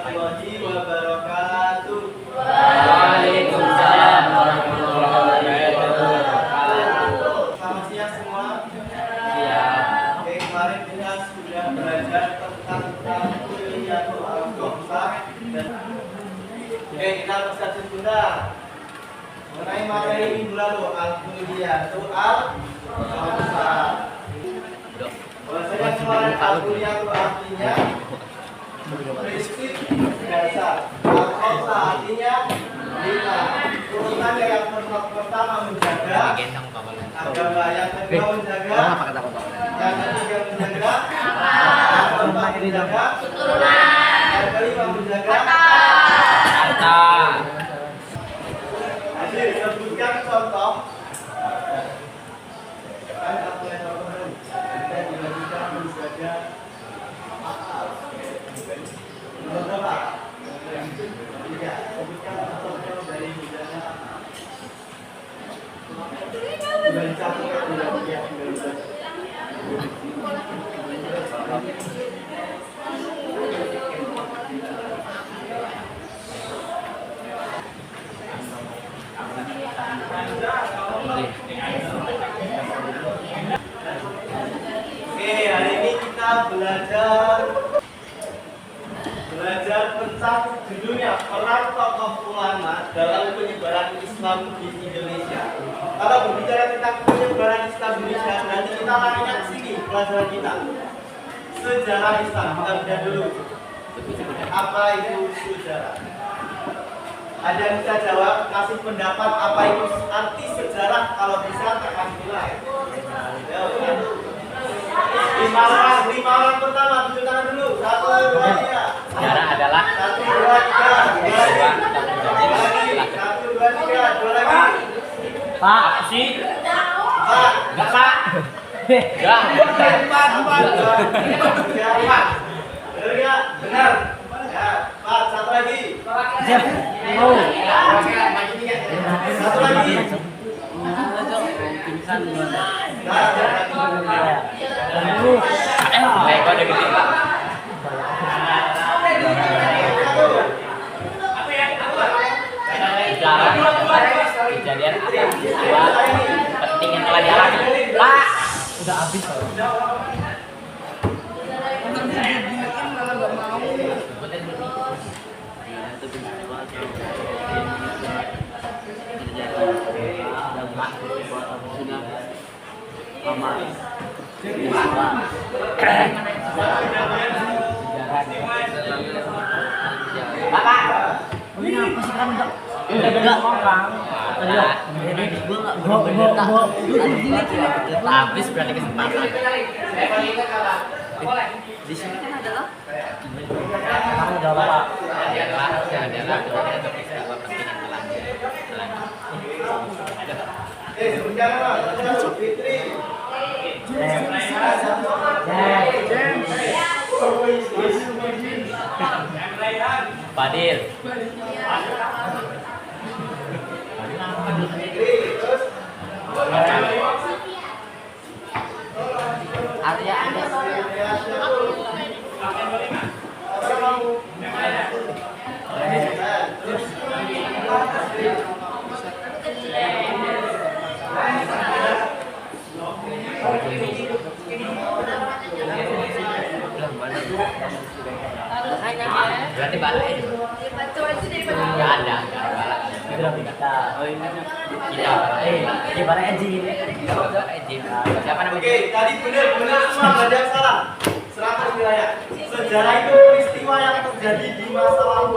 warahmatullahi wabarakatuh. Waalaikumsalam warahmatullahi wabarakatuh. Selamat siang semua. Siap. Oke, kemarin kita sudah belajar tentang Kuliatul Al-Qamsah. Oke, kita bisa sebentar mengenai materi minggu lalu Al-Kuliatul Al-Qamsah. Bahwasanya kemarin Al-Kuliatul artinya prinsip dasar, Al-Qamsah artinya 5. Urutan yang pertama menjaga agama, yang kedua menjaga, yang ketiga menjaga, yang keempat menjaga, yang kelima menjaga Harta. Hadir, sebutkan contoh. Kan aku yang contoh kita dibagikan menjaga berapa? Tiga. Sebutkan contoh dari menjaga dari satu ke tiga. Oke, hari ini kita belajar tentang judulnya peran tokoh ulama dalam penyebaran Islam di Indonesia. Kalau berbicara tentang penyebaran Islam di Indonesia, nanti kita larinya ke sini pelajaran kita. Sejarah Islam, kita bedah dulu. Apa itu sejarah? Ada yang bisa jawab, kasih pendapat apa itu arti sejarah, kalau bisa terkasih nilai. Lima orang pertama, tunjuk tangan dulu. 1, 2, 3. Sejarah adalah 1, 2, 3. 1, 2, 3. 2 lagi. Pak sih? 4. Enggak, Pak. Enggak. 4. Benar nggak? Benar. Ya, 4. 1 lagi. Oh. 1 lagi. Baik, kok udah gede, Pak. Sejarah kejadian atau peristiwa penting yang telah dialami. Pak, udah habis, Pak. Bapak, ini apa sih kan enggak orang. Habis berarti kesempatan. Di sini kan adalah kamu udah apa? Adalah peristiwa penting yang telah Fitri. Fadil. Arya ada. Berarti balik. Enggak ada. Oh ini kita. Balik aja ini. Siapa namanya? Oke, tadi benar semua, nggak ada yang salah. 100 wilayah. Sejarah itu peristiwa yang terjadi di masa lalu.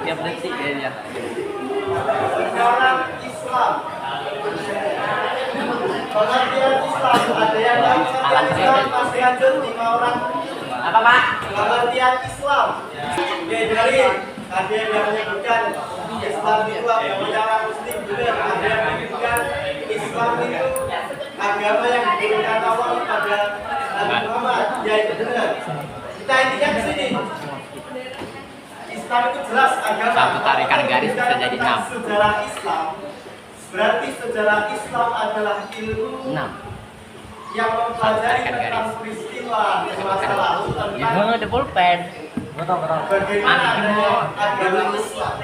Tiap detik dia. Sejarah Islam. Pengertian Islam, ada yang tahu pengertian Islam? Pasti lanjut 5 orang. Apa, Pak? Pengertian Islam. Oke, dengerin. Tadi yang menyebutkan Islam itu agama orang Muslim, benar. Ada yang menyebutkan Islam itu agama yang diberikan Allah kepada Nabi Muhammad. Ya, itu benar. Kita intinya ke sini. Islam itu jelas agama. Satu tarikan garis bisa jadi 6. Sejarah Islam, berarti sejarah Islam adalah ilmu 6. yang mempelajari Tarikan tentang garis. peristiwa di masa lalu Ya, tentang ada pulpen. bagaimana adanya agama Islam.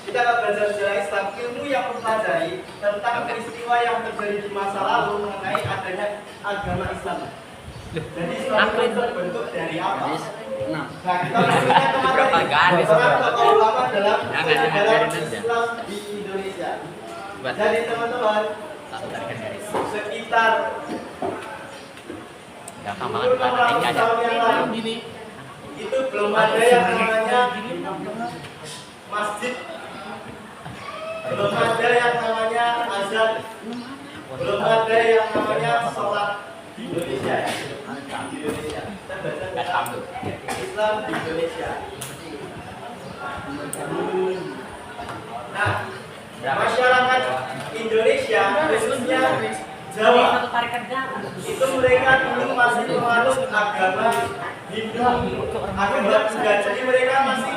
Kita akan belajar sejarah Islam, ilmu yang mempelajari tentang peristiwa yang terjadi di masa lalu mengenai adanya agama Islam. Jadi Islam itu terbentuk dari apa? Nah, kita maksudnya Berapa garis? orang tokoh ulama dalam Jangan sejarah diajarin aja. Islam di Indonesia. Buat Jadi teman-teman, satu tarikan garis. sekitar Gampang banget bukan ada tahun yang lalu itu belum ada yang namanya masjid, belum ada yang namanya azan, belum ada yang namanya sholat di Indonesia. Di Indonesia kita baca Gak tahu. Islam di Indonesia. Nah, masyarakat Indonesia khususnya Jawa itu mereka dulu masih menganut agama Hindu, agama Buddha. Jadi mereka masih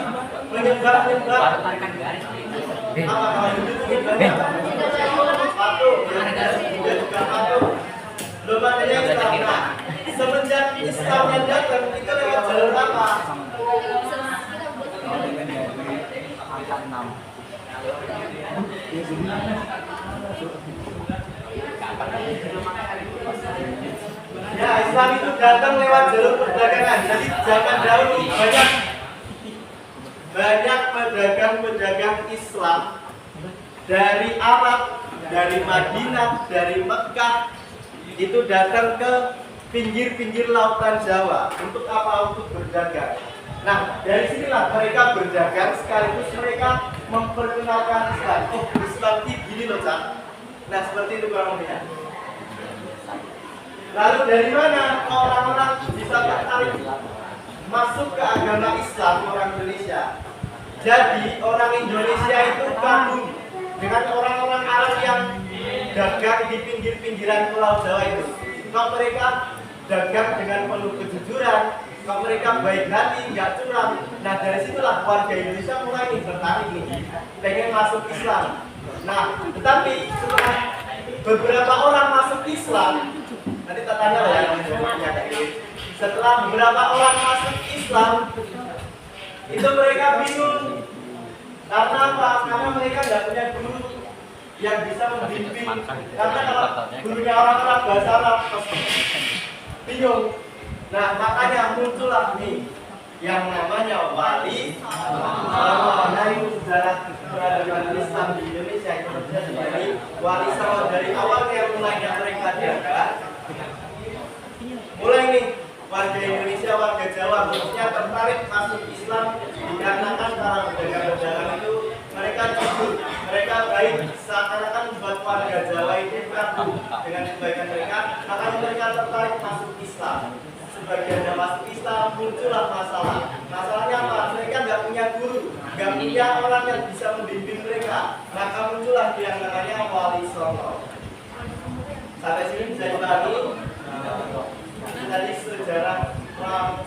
menyembah Tarikan garis. apa kalau Hindu itu menyembah patung, ya juga patung. Belum adanya Islam. Nah, semenjak Islam yang datang itu lewat jalur apa? Ya, Islam itu datang lewat jalur perdagangan. Jadi zaman dahulu banyak pedagang-pedagang Islam dari Arab, dari Madinah, dari Mekah itu datang ke pinggir-pinggir lautan Jawa. Untuk apa? Untuk berdagang. Nah, dari sinilah mereka berdagang sekaligus mereka memperkenalkan Islam. Oh, Islam ini gini loh, Cak. Nah, seperti itu kurang lebihnya. Lalu dari mana orang-orang bisa tertarik masuk ke agama Islam orang Indonesia? Jadi orang Indonesia itu kagum dengan orang-orang Arab yang dagang di pinggir-pinggiran Pulau Jawa itu. Kalau mereka dagang dengan penuh kejujuran, kalau mereka baik hati, nggak curang. Nah dari situlah warga Indonesia mulai tertarik nih, pengen masuk Islam. Nah tetapi setelah beberapa orang masuk Islam, nanti tak tanya lah yang jawabnya kayak gitu. Setelah beberapa orang masuk Islam, itu mereka bingung. Karena apa? Karena mereka nggak punya guru yang bisa membimbing. Karena kalau gurunya orang-orang bahasa Arab, bingung. Nah makanya muncullah nih yang namanya wali. Nah itu sejarah peradaban Islam di Indonesia itu terjadi wali sama dari awalnya mulainya mereka diangkat. Mulai nih warga Indonesia, warga Jawa khususnya tertarik masuk Islam dikarenakan para pedagang-pedagang itu mereka jujur, mereka baik, seakan-akan buat warga Jawa itu kagum dengan kebaikan mereka, makanya mereka tertarik masuk Islam. Sebagian yang masuk Islam muncullah masalah. Masalahnya apa? Mereka nggak punya guru, nggak punya orang yang bisa membimbing mereka. Maka muncullah yang namanya wali songo. Sampai sini bisa dipahami. Dari sejarah pra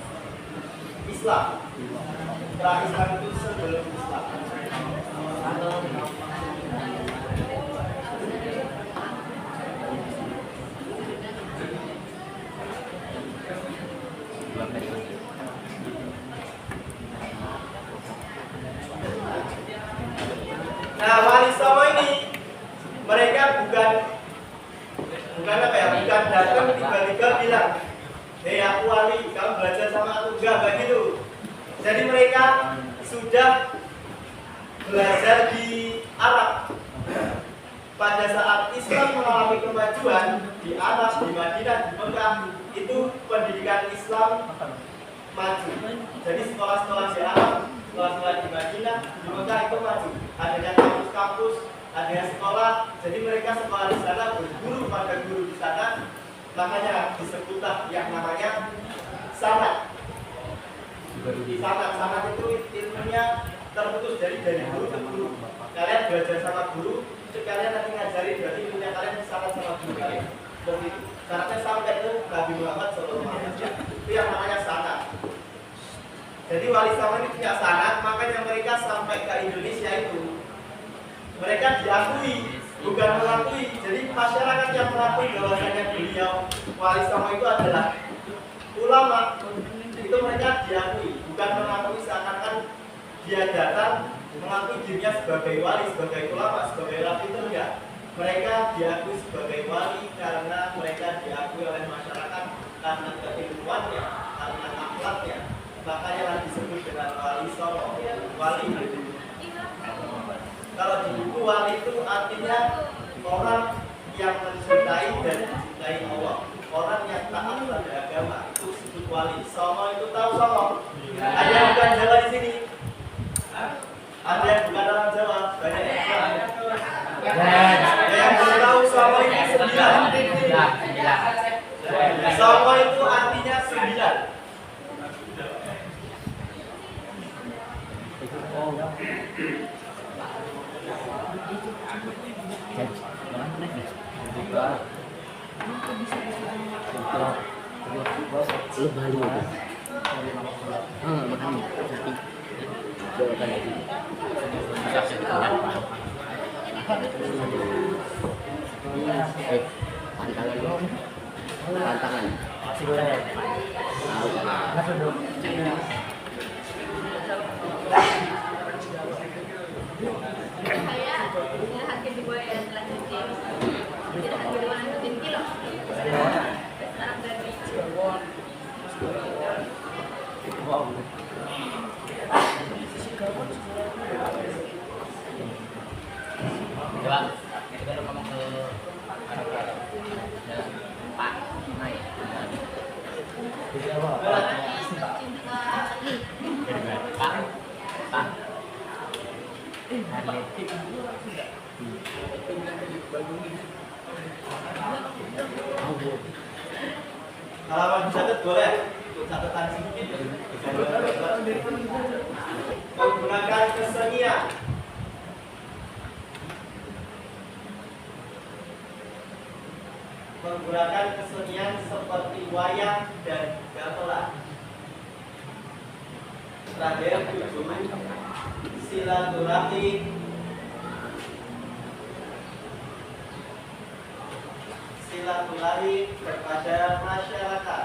Islam itu sebelum Islam. Nah, wali songo ini mereka bukan apa ya? Bukan datang tiba-tiba bilang, "Hei aku wali, kamu belajar sama aku." Enggak gitu. Jadi mereka sudah belajar di Arab. Pada saat Islam mengalami kemajuan di Arab, di Madinah, di Mekah, itu pendidikan Islam maju. Jadi sekolah-sekolah di Arab, sekolah-sekolah di Madinah, di Mekah itu maju. Adanya kampus-kampus, adanya sekolah. Jadi mereka sekolah di sana, berguru pada guru di sana. Makanya disebutlah yang namanya sanad. Sanad itu ilmunya terputus dari guru ke guru. Kalian belajar sama guru, kalian nanti ngajarin, berarti ilmunya kalian sanad sama guru kalian. Seperti itu. Sanadnya sampai ke Nabi Muhammad SAW. Itu yang namanya sanad. Jadi wali songo ini punya sanad, makanya mereka sampai ke Indonesia itu mereka diakui, bukan mengakui. Jadi masyarakat yang mengakui bahwasanya beliau wali songo itu adalah ulama, itu mereka diakui, bukan mengakui seakan-akan dia datang mengakui dirinya sebagai wali, sebagai ulama, sebagai rafi, itu enggak. Mereka diakui sebagai wali karena mereka diakui oleh masyarakat karena keilmuannya, karena akhlaknya. Makanya lah disebut dengan wali songo, wali. Kalau di buku wali itu artinya orang yang mencintai dan dicintai Allah, orang yang taat pada agama, itu disebut wali. Songo itu tahu songo? Ada yang bukan Jawa di sini? Ada yang bukan orang Jawa? Banyak yang bukan. Yang belum tahu songo itu 9. Songo itu artinya 9. Lu Bali itu. Makan. Coba kan lagi. Pantangan lo. Pantangan. Masih boleh. Tahu. Duduk. Coba, kita udah ngomong ke Pak Nay. Pak. Halaman dicatat boleh? Catatan sedikit. Menggunakan kesenian. Menggunakan kesenian seperti wayang dan gamelan. Terakhir 7, silaturahmi. Silaturahmi kepada masyarakat.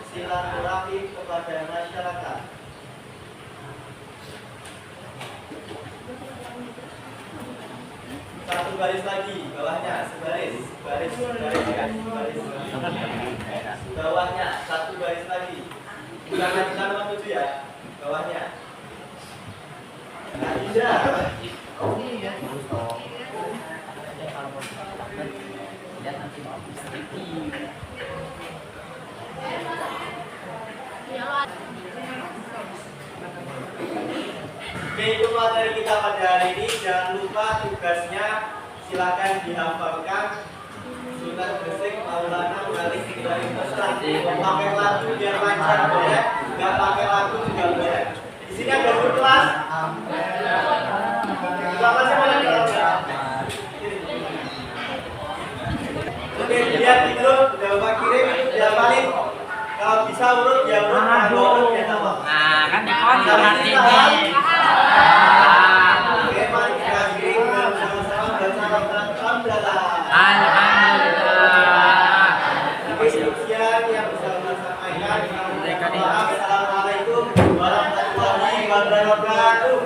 Silaturahmi kepada masyarakat. Satu baris lagi, bawahnya sebaris, baris ya, baris. Bawahnya satu baris lagi. Jangan nomor 7 ya, bawahnya. Nah, tidak. Oke, itu materi kita pada hari ini. Jangan lupa tugasnya silakan dihafalkan. Sunan Gresik Maulana Malik Ibrahim Muslim. Pakai lagu biar lancar boleh, nggak pakai lagu juga boleh. Di sini ada guru kelas. Kelasnya mana kelasnya? Oke, lihat itu Bapak kirim dia paling kalau bisa urut ya urut, kalau urut ya apa? Nah, kan dikontrol nanti. Oke, mari kita kirim sama-sama bersama alhamdulillah. Alhamdulillah. Sekian yang bisa saya sampaikan. Assalamualaikum warahmatullahi wabarakatuh.